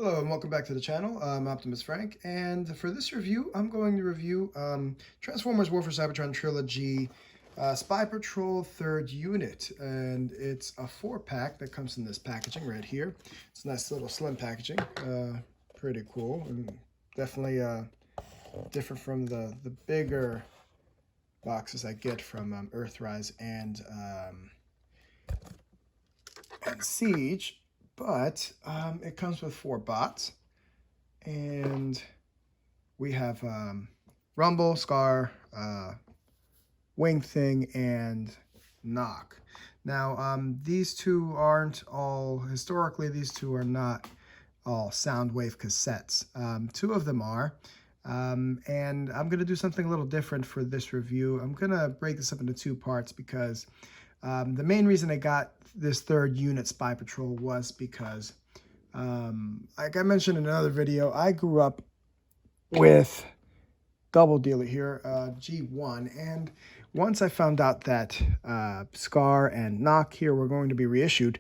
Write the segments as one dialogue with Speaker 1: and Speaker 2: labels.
Speaker 1: Hello and welcome back to the channel. I'm Optimus Frank, and for this review, I'm going to review Transformers War for Cybertron Trilogy Spy Patrol 3rd Unit, and it's a 4-pack that comes in this packaging right here. It's a nice little slim packaging, pretty cool, and definitely different from the bigger boxes I get from Earthrise and Siege. But it comes with 4 bots, and we have Rumble, Scar, Wing Thing, and Knok. Now, these two aren't all, historically, these two are not all Soundwave cassettes. 2 of them are, and I'm going to do something a little different for this review. I'm going to break this up into 2 parts because the main reason I got this 3rd unit Spy Patrol was because, like I mentioned in another video, I grew up with Double Dealer here, G1, and once I found out that Scar and Knok here were going to be reissued,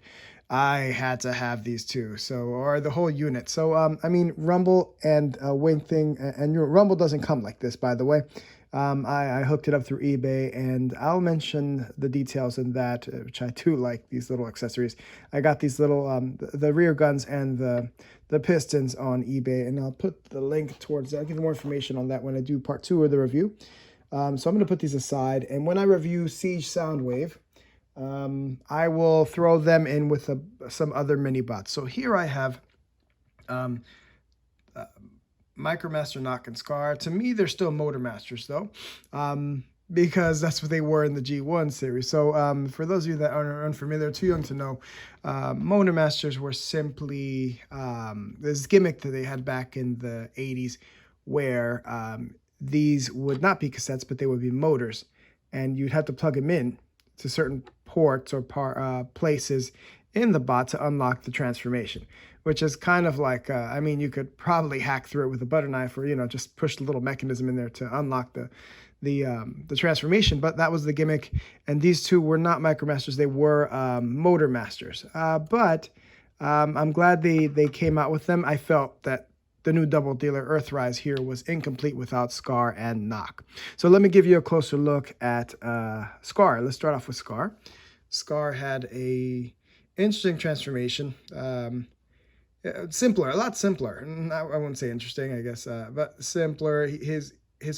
Speaker 1: I had to have these 2, or the whole unit. So, I mean, Rumble and Wing Thing, and Rumble doesn't come like this, by the way. I hooked it up through eBay, and I'll mention the details in that, which I do like, these little accessories. I got these little, the rear guns and the pistons on eBay, and I'll put the link towards, I'll give you more information on that when I do part 2 of the review. So I'm going to put these aside, and when I review Siege Soundwave, I will throw them in with some other mini bots. So here I have Micromaster, Knok, and Skas. To me, they're still Motor Masters, though, because that's what they were in the G1 series. So for those of you that are unfamiliar, too young to know, Motor Masters were simply this gimmick that they had back in the 80s where these would not be cassettes, but they would be motors, and you'd have to plug them in to certain ports or places in the bot to unlock the transformation, which is kind of like, I mean, you could probably hack through it with a butter knife, or, just push the little mechanism in there to unlock the transformation. But that was the gimmick, and these 2 were not Micromasters, they were Motor Masters. But I'm glad they came out with them. I felt that the new Double Dealer Earthrise here was incomplete without Scar and Knok. So let me give you a closer look at Scar. Let's start off with Scar. Scar had a interesting transformation. Simpler, a lot simpler. I wouldn't say interesting, I guess, but simpler. His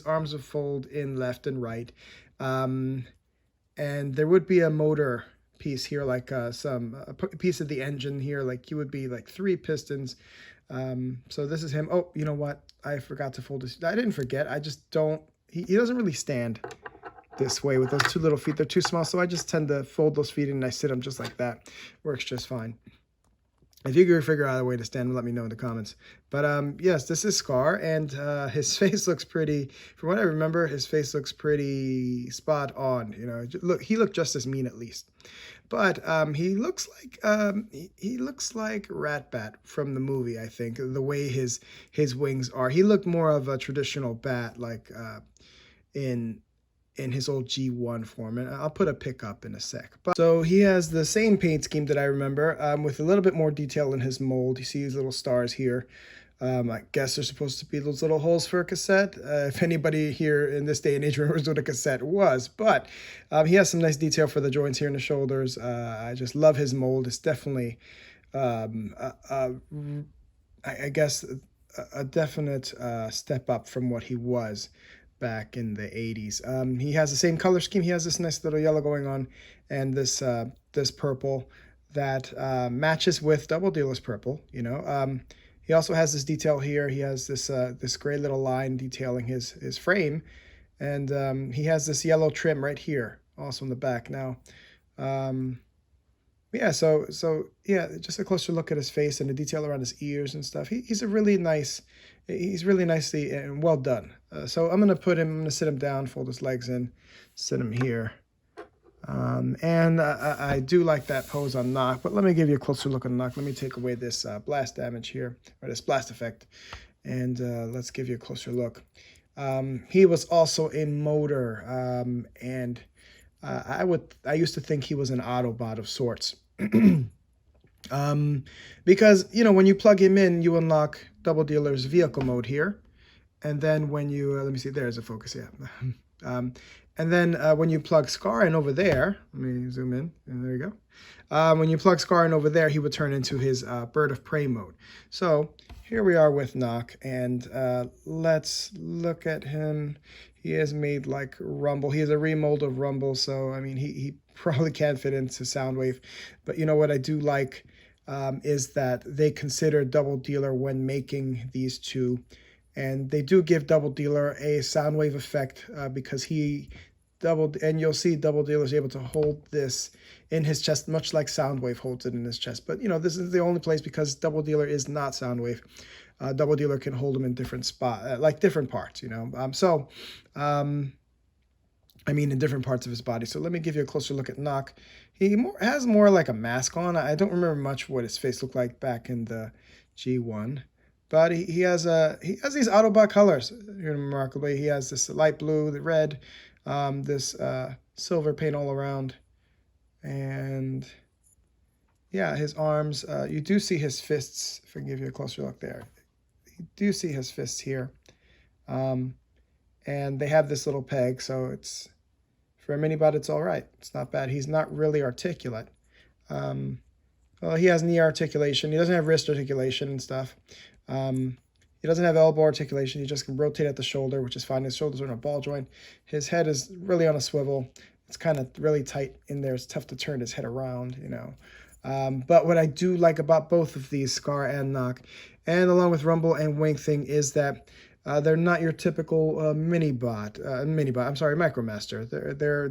Speaker 1: arms would fold in left and right, and there would be a motor piece here, like a piece of the engine here, like you would be like 3 pistons. So this is him. Oh, you know what? I forgot to fold this. I didn't forget. I just don't. He doesn't really stand this way with those 2 little feet. They're too small, so I just tend to fold those feet and I sit them just like that. Works just fine. If you can figure out a way to stand, let me know in the comments. But yes, this is Scar, and his face looks pretty, from what I remember, his face looks pretty spot on. Look, he looked just as mean at least. But he looks like Rat-Bat from the movie, I think, the way his wings are. He looked more of a traditional bat, like in his old G1 form, and I'll put a pic up in a sec. But so he has the same paint scheme that I remember, with a little bit more detail in his mold. You see these little stars here. I guess they're supposed to be those little holes for a cassette, if anybody here in this day and age remembers what a cassette was. But he has some nice detail for the joints here in the shoulders. I just love his mold. It's definitely, I guess, a definite step up from what he was back in the 80s. He has the same color scheme. He has this nice little yellow going on, and this purple that matches with Double Dealer's purple. He also has this detail here. He has this gray little line detailing his frame, and he has this yellow trim right here, also in the back. Now, yeah, so yeah, just a closer look at his face and the detail around his ears and stuff. He's really nicely and well done. So I'm gonna sit him down, fold his legs in, sit him here. And I do like that pose on Knok, but let me give you a closer look on Knok. Let me take away this blast damage here, or this blast effect, and let's give you a closer look. He was also a motor, and I used to think he was an Autobot of sorts. Because, you know, when you plug him in, you unlock Double Dealer's vehicle mode here. And then when you, let me see, there's a focus, yeah. And then when you plug Scar in over there, let me zoom in, and there you go. When you plug Scar in over there, he would turn into his Bird of Prey mode. So here we are with Knok, and let's look at him. He is made like Rumble. He is a remold of Rumble, so I mean, he probably can't fit into Soundwave. But you know what I do like is that they consider Double Dealer when making these two. And they do give Double Dealer a Soundwave effect because and you'll see Double Dealer is able to hold this in his chest, much like Soundwave holds it in his chest. But, you know, this is the only place because Double Dealer is not Soundwave. Double Dealer can hold him in different like different parts, you know. I mean, in different parts of his body. So let me give you a closer look at Knok. He has more like a mask on. I don't remember much what his face looked like back in the G1. But he has these Autobot colors here remarkably. He has this light blue, the red, this silver paint all around, and yeah, his arms. You do see his fists. If I can give you a closer look there, you do see his fists here, and they have this little peg, so it's for a mini-bot. It's all right. It's not bad. He's not really articulate. Well, he has knee articulation. He doesn't have wrist articulation and stuff. He doesn't have elbow articulation. He just can rotate at the shoulder, which is fine. His shoulders are in a ball joint. His head is really on a swivel. It's kind of really tight in there. It's tough to turn his head around, you know. But what I do like about both of these, Scar and Knok, and along with Rumble and Wing Thing, is that they're not your typical Micromaster.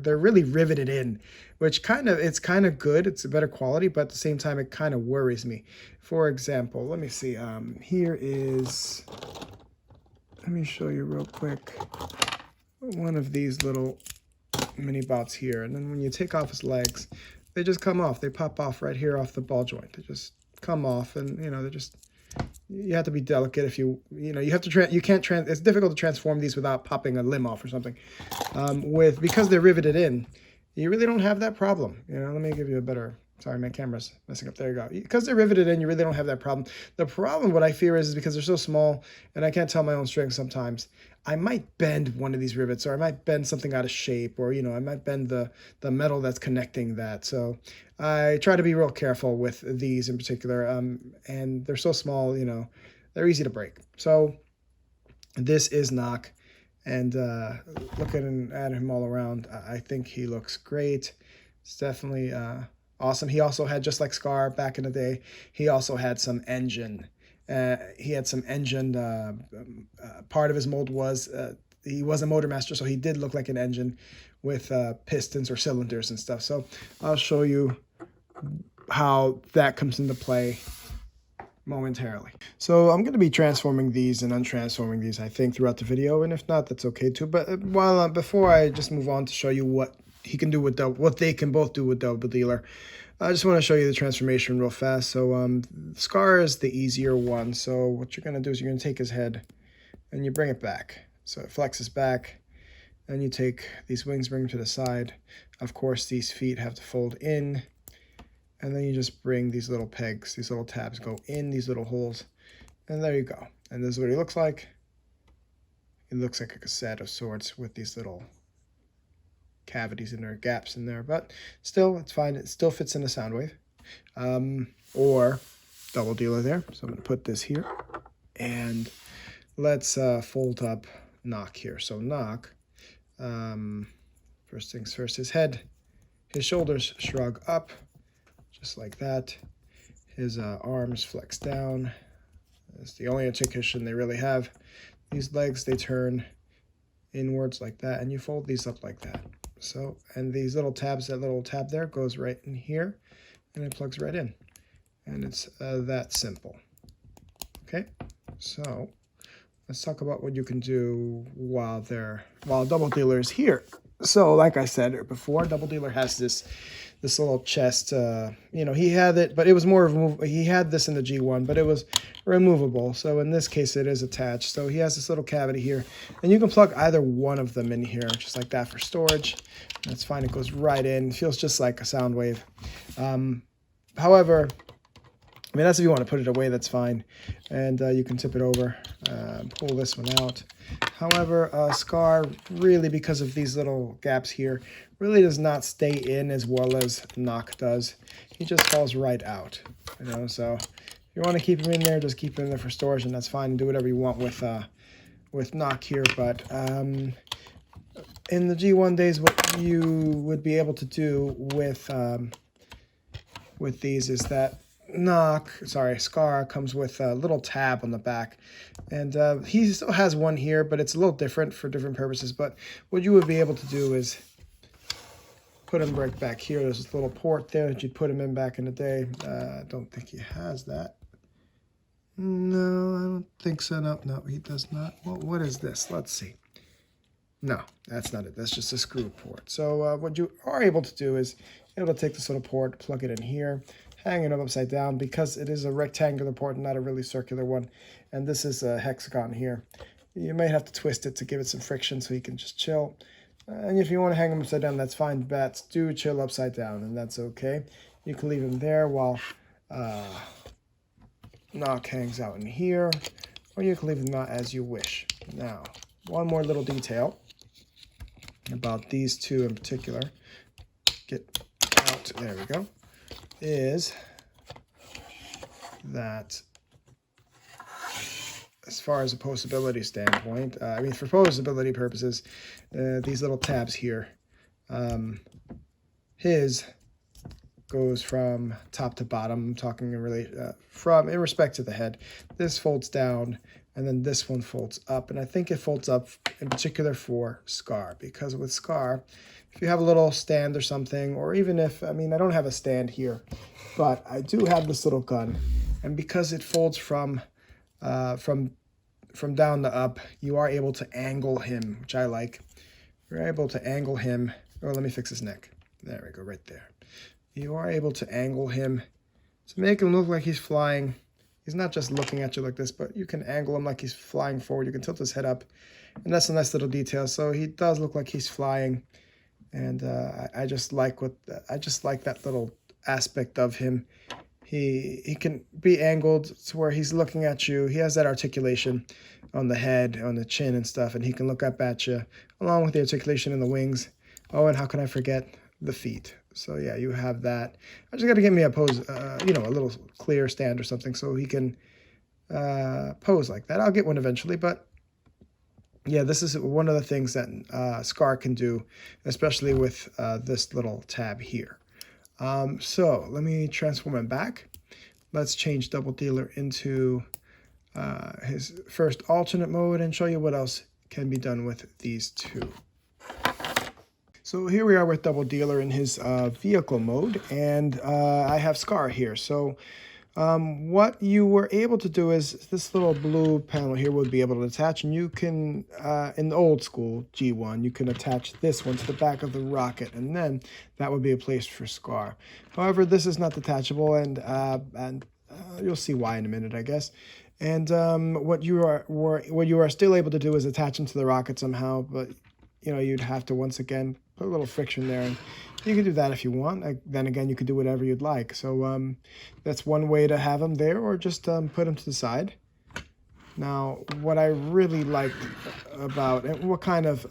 Speaker 1: They're really riveted in, which it's kind of good. It's a better quality, but at the same time, it kind of worries me. For example, let me see. Here is. Let me show you real quick. One of these little mini bots here, and then when you take off his legs, they just come off. They pop off right here off the ball joint. They just come off, and you know they're just. You have to be delicate if you have to it's difficult to transform these without popping a limb off or something. Because they're riveted in, you really don't have that problem. You know, let me give you a better. Sorry, my camera's messing up. There you go. Because they're riveted in, you really don't have that problem. The problem, what I fear is because they're so small and I can't tell my own strength sometimes, I might bend one of these rivets, or I might bend something out of shape, or, you know, I might bend the metal that's connecting that. So I try to be real careful with these in particular. And they're so small, you know, they're easy to break. So this is Knok. And looking at him all around, I think he looks great. It's definitely awesome. He also had, just like Scar back in the day, he also had some engine. He had some engine. Part of his mold was he was a motor master, so he did look like an engine with pistons or cylinders and stuff. So I'll show you how that comes into play momentarily. So I'm going to be transforming these and untransforming these, I think, throughout the video, and if not, that's okay too. But before I just move on to show you what he can do with what they can both do with Double Dealer, I just want to show you the transformation real fast. So Scar is the easier one. So what you're going to do is you're going to take his head and you bring it back. So it flexes back, and you take these wings, bring them to the side. Of course, these feet have to fold in. And then you just bring these little pegs, these little tabs go in these little holes. And there you go. And this is what he looks like. It looks like a cassette of sorts with these little cavities in there, gaps in there. But still, it's fine. It still fits in a Soundwave. Or Double Dealer there. So I'm going to put this here. And let's fold up Knok here. So Knok, first things first, his head, his shoulders shrug up. Just like that. His arms flex down. That's the only articulation they really have. These legs, they turn inwards like that, and you fold these up like that. So, and these little tabs, that little tab there goes right in here, and it plugs right in. And it's that simple. Okay, so let's talk about what you can do while Double Dealer is here. So, like I said before, Double Dealer has this little chest. You know, he had it, but it was more removable. He had this in the G1, but it was removable. So in this case, it is attached. So he has this little cavity here, and you can plug either one of them in here, just like that, for storage. That's fine. It goes right in. It feels just like a Soundwave. However, I mean, that's if you want to put it away, that's fine. And you can tip it over, pull this one out. However, Scar, really, because of these little gaps here, really does not stay in as well as Knok does. He just falls right out, you know. So if you want to keep him in there, just keep him in there for storage, and that's fine. And do whatever you want with Knok here. But in the G1 days, what you would be able to do with these is that Scar comes with a little tab on the back, and he still has one here, but it's a little different for different purposes. But what you would be able to do is put him right back here. There's this little port there that you'd put him in back in the day. I don't think he has that. No, I don't think so. No, he does not. Well, what is this? Let's see. No, that's not it. That's just a screw port. So what you are able to do is able to take this little port, plug it in here, hang it up upside down because it is a rectangular port, not a really circular one. And this is a hexagon here. You might have to twist it to give it some friction so you can just chill. And if you want to hang them upside down, that's fine. Bats do chill upside down, and that's okay. You can leave them there while Knok hangs out in here, or you can leave them out as you wish. Now, one more little detail about these two in particular. Get out, there we go, is that as far as a posability standpoint, I mean, for posability purposes, these little tabs here, his goes from top to bottom. I'm talking in respect to the head. This folds down, and then this one folds up, and I think it folds up in particular for Scar, because with Scar, if you have a little stand or something, or even if, I mean, I don't have a stand here, but I do have this little gun, and because it folds from down to up, you are able to angle him, which I like. You're able to angle him. Oh, let me fix his neck. There we go, right there. You are able to angle him to make him look like he's flying. He's not just looking at you like this, but you can angle him like he's flying forward. You can tilt his head up, and that's a nice little detail. So he does look like he's flying, and I just like that little aspect of him. He can be angled to where he's looking at you. He has that articulation on the head, on the chin and stuff, and he can look up at you, along with the articulation in the wings. Oh, and how can I forget the feet? So yeah, you have that. I just got to get me a pose, a little clear stand or something so he can pose like that. I'll get one eventually, but yeah, this is one of the things that Scar can do, especially with this little tab here. So let me transform him back. Let's change Double Dealer into his first alternate mode and show you what else can be done with these two. So here we are with Double Dealer in his vehicle mode, and I have Scar here. So what you were able to do is this little blue panel here would be able to attach, and you can, in the old school G1, you can attach this one to the back of the rocket, and then that would be a place for Scar. However, this is not detachable, and you'll see why in a minute, I guess. And what you are still able to do is attach him to the rocket somehow, but you'd have to once again put a little friction there, and you can do that if you want. Then again, you could do whatever you'd like. So that's one way to have them there, or just put them to the side. Now, what I really liked about, and what kind of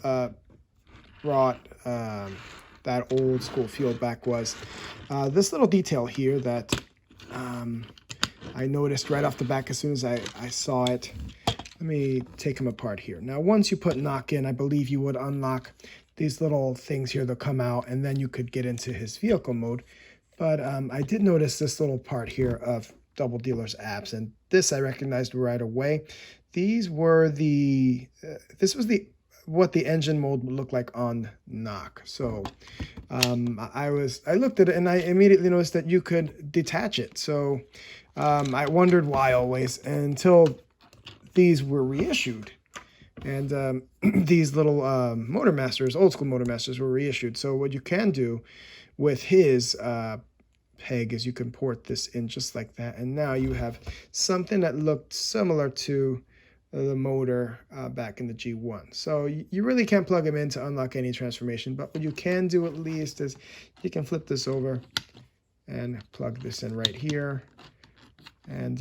Speaker 1: brought that old school feel back was this little detail here that I noticed right off the back as soon as I saw it. Let me take them apart here. Now, once you put Knok in, I believe you would unlock these little things here that come out, and then you could get into his vehicle mode. But I did notice this little part here of Double Dealer's abs, and this I recognized right away. These were this was what the engine mode would look like on Knok. So I looked at it, and I immediately noticed that you could detach it. So I wondered why always, until these were reissued, and these little Motor Masters, old school Motor Masters, were reissued. So what you can do with his peg is you can port this in just like that, and now you have something that looked similar to the motor back in the G1. So you really can't plug them in to unlock any transformation, but what you can do at least is you can flip this over and plug this in right here. And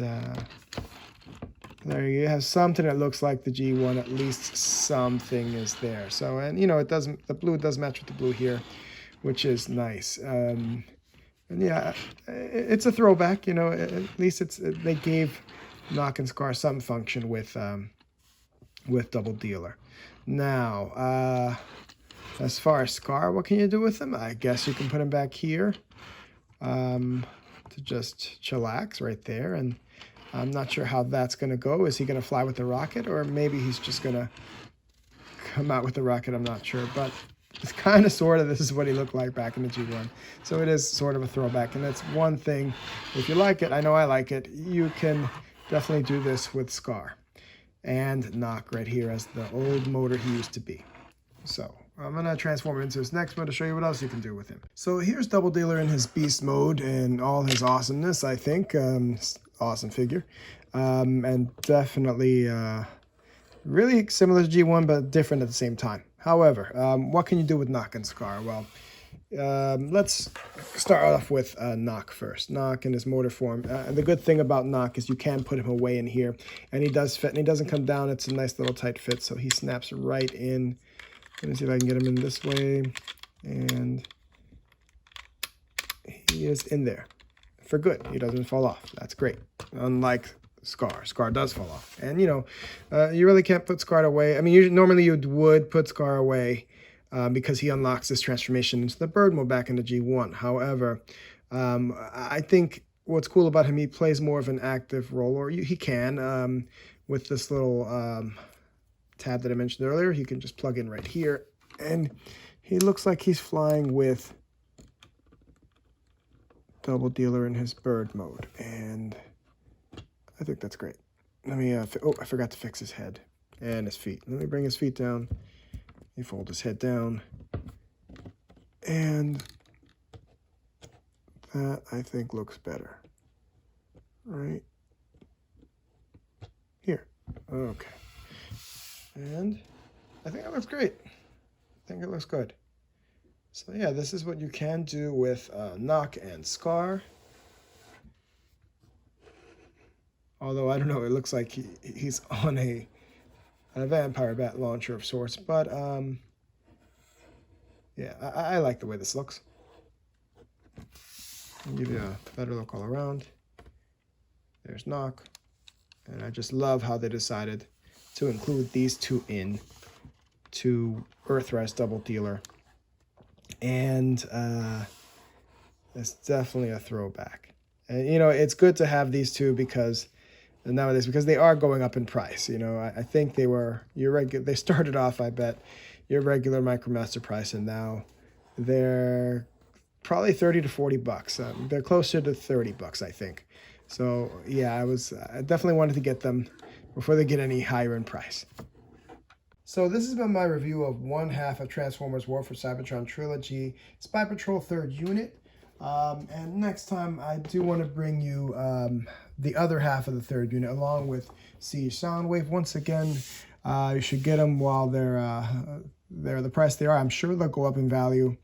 Speaker 1: there you have something that looks like the G1. At least something is there. So, and you know, it doesn't, the blue does match with the blue here, which is nice. And yeah, it's a throwback, you know, at least they gave Knok and Skas some function with Double Dealer. Now, as far as Scar, what can you do with him? I guess you can put him back here to just chillax right there. And I'm not sure how that's going to go. Is he going to fly with the rocket, or maybe he's just going to come out with the rocket? I'm not sure, but it's kind of sort of this is what he looked like back in the G1. So it is sort of a throwback, and that's one thing. If you like it, I know I like it, you can definitely do this with Scar and Knok right here as the old motor he used to be. So I'm going to transform him into his next mode to show you what else you can do with him. So here's Double Dealer in his beast mode and all his awesomeness, I think. Awesome figure. And definitely really similar to G1, but different at the same time. However, what can you do with Knok and Skas? Well, let's start off with Knok first. Knok in his motor form. The good thing about Knok is you can put him away in here, and he does fit, and he doesn't come down. It's a nice little tight fit, so he snaps right in. Let me see if I can get him in this way, and he is in there for good. He doesn't fall off. That's great. Unlike Scar. Scar does fall off. And, you know, you really can't put Scar away. I mean, normally you would put Scar away because he unlocks this transformation into the bird mode back into G1. However, I think what's cool about him, he plays more of an active role, or he can, with this little tab that I mentioned earlier. He can just plug in right here, and he looks like he's flying with Double Dealer in his bird mode, and I think that's great. Let me, oh, I forgot to fix his head and his feet. Let me bring his feet down. You fold his head down, and that, I think, looks better. Right here. Okay. And I think it looks great. I think it looks good. So yeah, this is what you can do with Knok and Skas. Although, I don't know, it looks like he's on a vampire bat launcher of sorts. But yeah, I like the way this looks. I'll give you a better look all around. There's Knok. And I just love how they decided to include these two in to Earthrise Double Dealer. And it's definitely a throwback. And, you know, it's good to have these two because nowadays, because they are going up in price. You know, I think they were they started off, I bet, your regular MicroMaster price, and now they're probably 30 to 40 bucks. They're closer to 30 bucks, I think. So yeah, I definitely wanted to get them before they get any higher in price. So this has been my review of one half of Transformers War for Cybertron Trilogy, Spy Patrol 3rd Unit. And next time I do want to bring you the other half of the 3rd unit along with Siege Soundwave. Once again, you should get them while they're the price they are. I'm sure they'll go up in value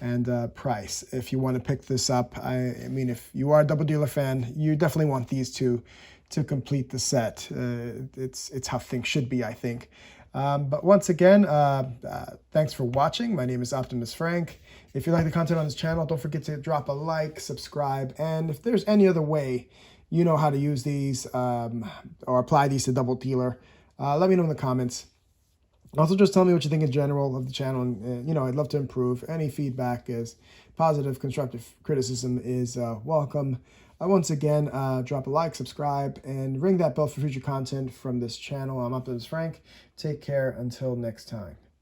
Speaker 1: and price if you want to pick this up. I mean, if you are a Double Dealer fan, you definitely want these two to complete the set. It's how things should be, I think. But once again, thanks for watching. My name is Optimus Frank. If you like the content on this channel, don't forget to drop a like, subscribe, and if there's any other way you know how to use these or apply these to Double Dealer, let me know in the comments. Also, just tell me what you think in general of the channel. And, you know, I'd love to improve. Any feedback is positive, constructive criticism is welcome. Once again, drop a like, subscribe, and ring that bell for future content from this channel. I'm Optimus Frank. Take care until next time.